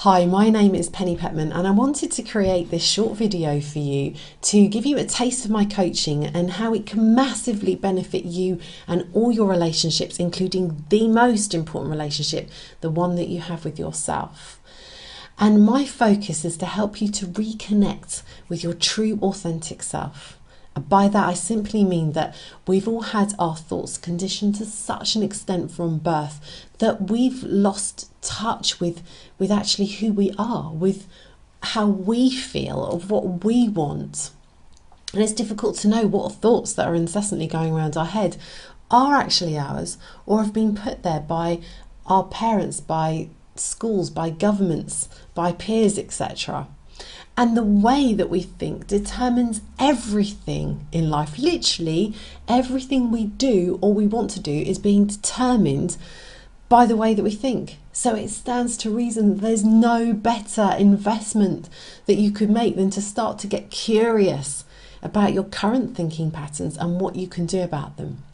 Hi, my name is Penny Petman, and I wanted to create this short video for you to give you a taste of my coaching and how it can massively benefit you and all your relationships, including the most important relationship, the one that you have with yourself. And my focus is to help you to reconnect with your true, authentic self. By that, I simply mean that we've all had our thoughts conditioned to such an extent from birth that we've lost touch with actually who we are, with how we feel, of what we want. And it's difficult to know what thoughts that are incessantly going around our head are actually ours or have been put there by our parents, by schools, by governments, by peers, etc. And the way that we think determines everything in life. Literally, everything we do or we want to do is being determined by the way that we think. So it stands to reason that there's no better investment that you could make than to start to get curious about your current thinking patterns and what you can do about them.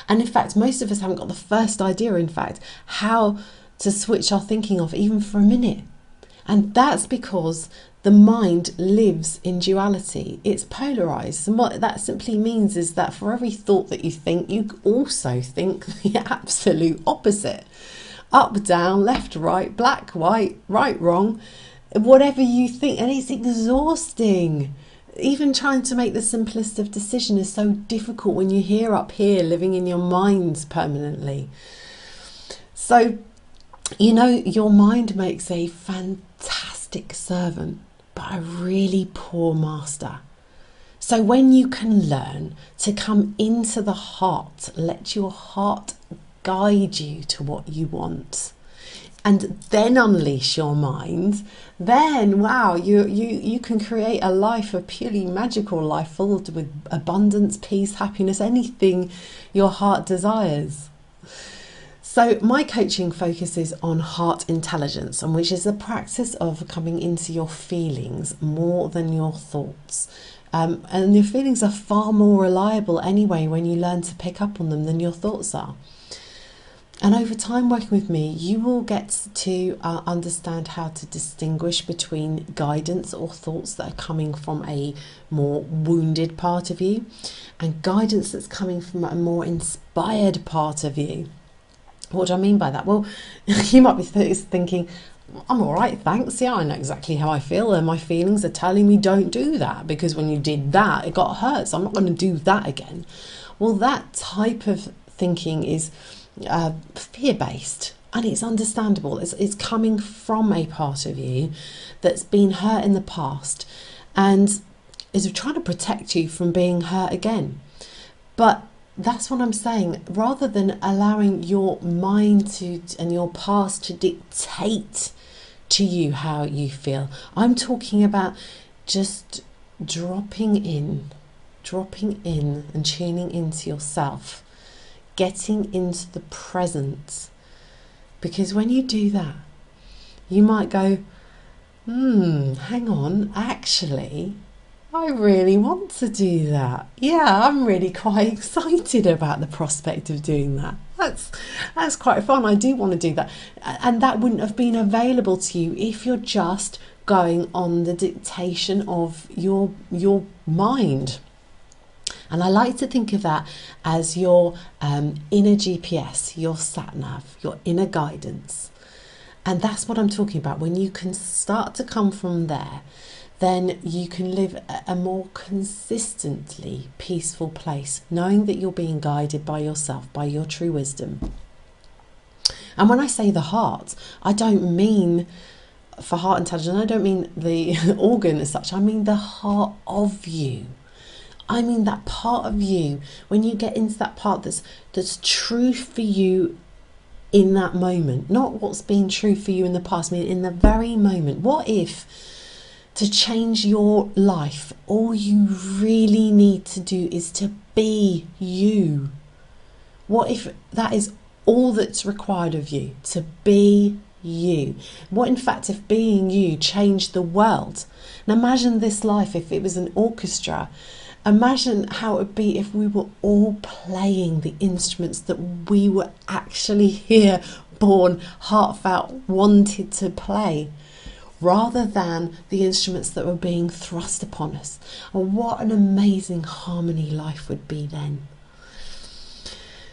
And in fact, most of us haven't got the first idea, in fact, how to switch our thinking off even for a minute. And that's because the mind lives in duality. It's polarized. And what that simply means is that for every thought that you think, you also think the absolute opposite. Up, down, left, right, black, white, right, wrong, whatever you think. And it's exhausting. Even trying to make the simplest of decisions is so difficult when you're here up here living in your minds permanently. So, you know, your mind makes a fantastic servant, but a really poor master. So when you can learn to come into the heart, let your heart guide you to what you want, and then unleash your mind, then wow, you can create a life, a purely magical life filled with abundance, peace, happiness, anything your heart desires. So my coaching focuses on heart intelligence, and which is the practice of coming into your feelings more than your thoughts. And your feelings are far more reliable anyway when you learn to pick up on them than your thoughts are. And over time working with me, you will get to understand how to distinguish between guidance or thoughts that are coming from a more wounded part of you and guidance that's coming from a more inspired part of you. What do I mean by that? Well, you might be thinking, I'm all right, thanks. Yeah, I know exactly how I feel, and my feelings are telling me don't do that because when you did that, it got hurt, so I'm not going to do that again. Well, that type of thinking is fear-based, and it's understandable. It's coming from a part of you that's been hurt in the past and is trying to protect you from being hurt again. But that's what I'm saying. Rather than allowing your mind to and your past to dictate to you how you feel, I'm talking about just dropping in and tuning into yourself, getting into the present. Because when you do that, you might go, hang on, actually, I really want to do that. Yeah, I'm really quite excited about the prospect of doing that. That's quite fun. I do want to do that. And that wouldn't have been available to you if you're just going on the dictation of your mind. And I like to think of that as your inner GPS, your sat-nav, your inner guidance. And that's what I'm talking about. When you can start to come from there, then you can live a more consistently peaceful place, knowing that you're being guided by yourself, by your true wisdom. And when I say the heart, I don't mean for heart intelligence, I don't mean the organ as such, I mean the heart of you. I mean that part of you, when you get into that part that's true for you in that moment, not what's been true for you in the past, I mean in the very moment. What if to change your life, all you really need to do is to be you? What if that is all that's required of you, to be you? What in fact if being you changed the world? Now imagine this life if it was an orchestra. Imagine how it would be if we were all playing the instruments that we were actually here born, heartfelt, wanted to play, rather than the instruments that were being thrust upon us. And what an amazing harmony life would be then.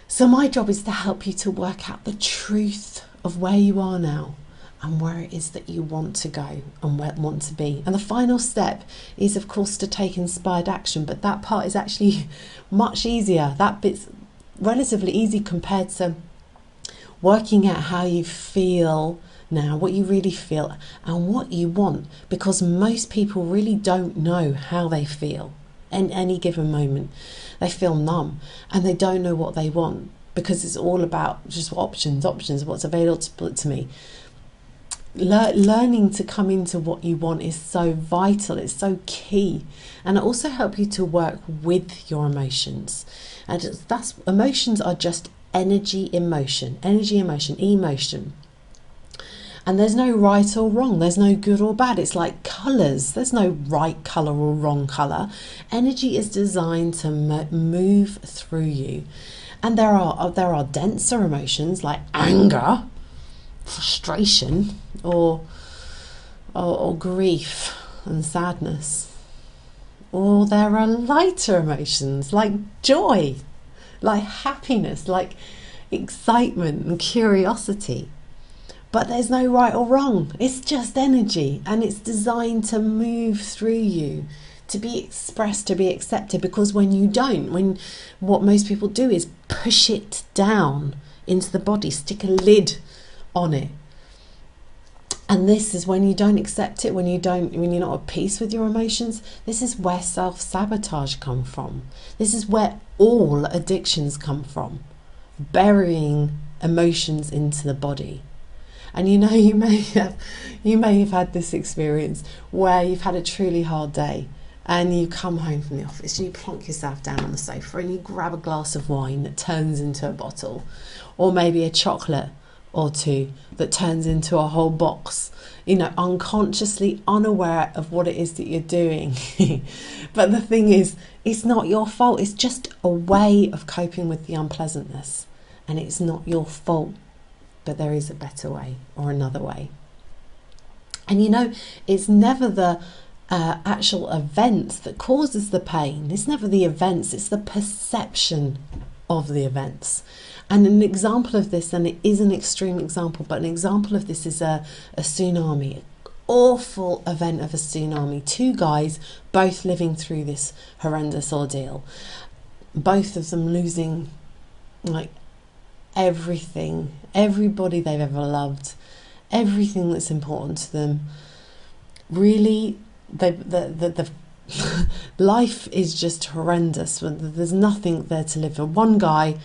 So my job is to help you to work out the truth of where you are now and where it is that you want to go and where want to be. And the final step is, of course, to take inspired action, but that part is actually much easier. That bit's relatively easy compared to working out how you feel now, what you really feel and what you want, because most people really don't know how they feel in any given moment. They feel numb and they don't know what they want, because it's all about just options, what's available to me. Learning to come into what you want is so vital, it's so key, and it also helps you to work with your emotions. And emotions are just emotion, and there's no right or wrong, there's no good or bad. It's like colours, there's no right colour or wrong colour. Energy is designed to move through you, and there are denser emotions like anger, frustration, or grief and sadness. Or there are lighter emotions like joy, like happiness, like excitement and curiosity. But there's no right or wrong. It's just energy, and it's designed to move through you, to be expressed, to be accepted. Because when what most people do is push it down into the body, stick a lid on it. And this is when you don't accept it, when you're not at peace with your emotions. This is where self-sabotage comes from. This is where all addictions come from, burying emotions into the body. And you may have had this experience where you've had a truly hard day and you come home from the office and you plonk yourself down on the sofa and you grab a glass of wine that turns into a bottle, or maybe a chocolate or two that turns into a whole box, unconsciously unaware of what it is that you're doing. But the thing is, it's not your fault. It's just a way of coping with the unpleasantness, and it's not your fault. But there is a better way, or another way. And it's never the actual events that causes the pain. It's never the events, it's the perception of the events. And an example of this, and it is an extreme example, but an example of this is a tsunami, an awful event of a tsunami. Two guys both living through this horrendous ordeal, both of them losing everything, everybody they've ever loved, everything that's important to them. Really, the life is just horrendous. There's nothing there to live for. One guy,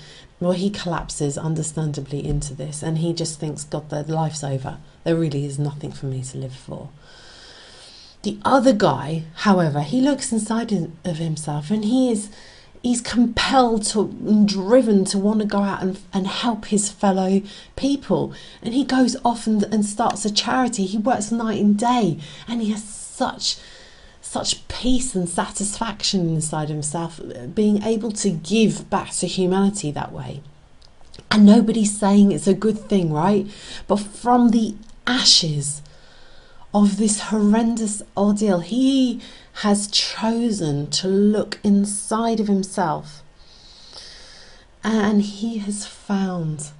he collapses understandably into this, and he just thinks, God, their life's over. There really is nothing for me to live for. The other guy, however, he looks inside of himself, and he's compelled and driven to want to go out and help his fellow people. And he goes off and starts a charity. He works night and day, and he has such peace and satisfaction inside himself, being able to give back to humanity that way. And nobody's saying it's a good thing, right? But from the ashes of this horrendous ordeal, he has chosen to look inside of himself, and he has found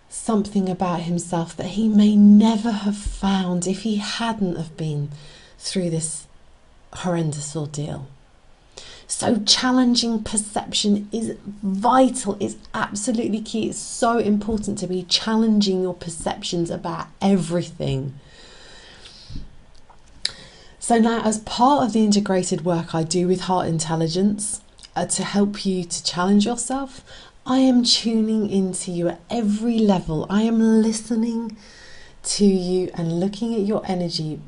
something about himself that he may never have found if he hadn't have been through this horrendous ordeal. So challenging perception is vital, it's absolutely key. It's so important to be challenging your perceptions about everything. So now, as part of the integrated work I do with Heart Intelligence, to help you to challenge yourself, I am tuning into you at every level. I am listening to you and looking at your energy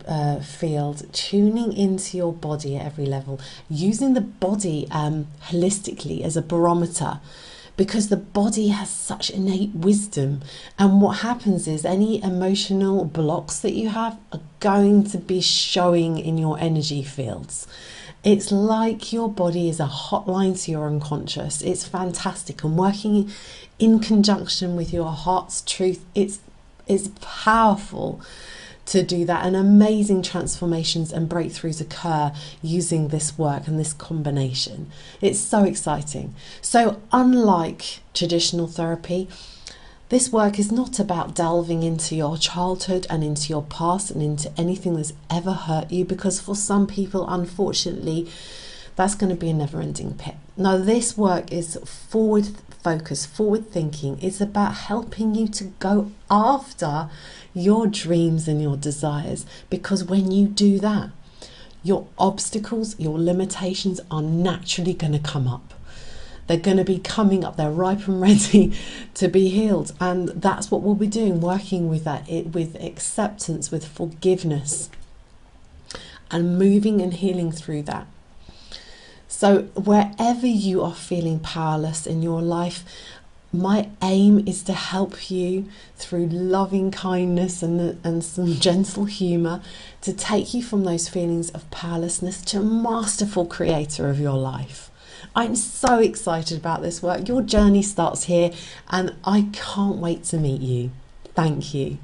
field, tuning into your body at every level, using the body holistically as a barometer, because the body has such innate wisdom. And what happens is any emotional blocks that you have are going to be showing in your energy fields. It's like your body is a hotline to your unconscious. It's fantastic. And working in conjunction with your heart's truth, it's powerful to do that, and amazing transformations and breakthroughs occur using this work and this combination. It's so exciting. So unlike traditional therapy, this work is not about delving into your childhood and into your past and into anything that's ever hurt you, because for some people, unfortunately, that's going to be a never-ending pit. No, this work is forward focused, forward thinking. It's about helping you to go after your dreams and your desires, because when you do that, your obstacles, your limitations are naturally going to come up. They're going to be coming up. They're ripe and ready to be healed. And that's what we'll be doing, working with that, with acceptance, with forgiveness, and moving and healing through that. So wherever you are feeling powerless in your life, my aim is to help you through loving kindness and some gentle humour to take you from those feelings of powerlessness to a masterful creator of your life. I'm so excited about this work. Your journey starts here, and I can't wait to meet you. Thank you.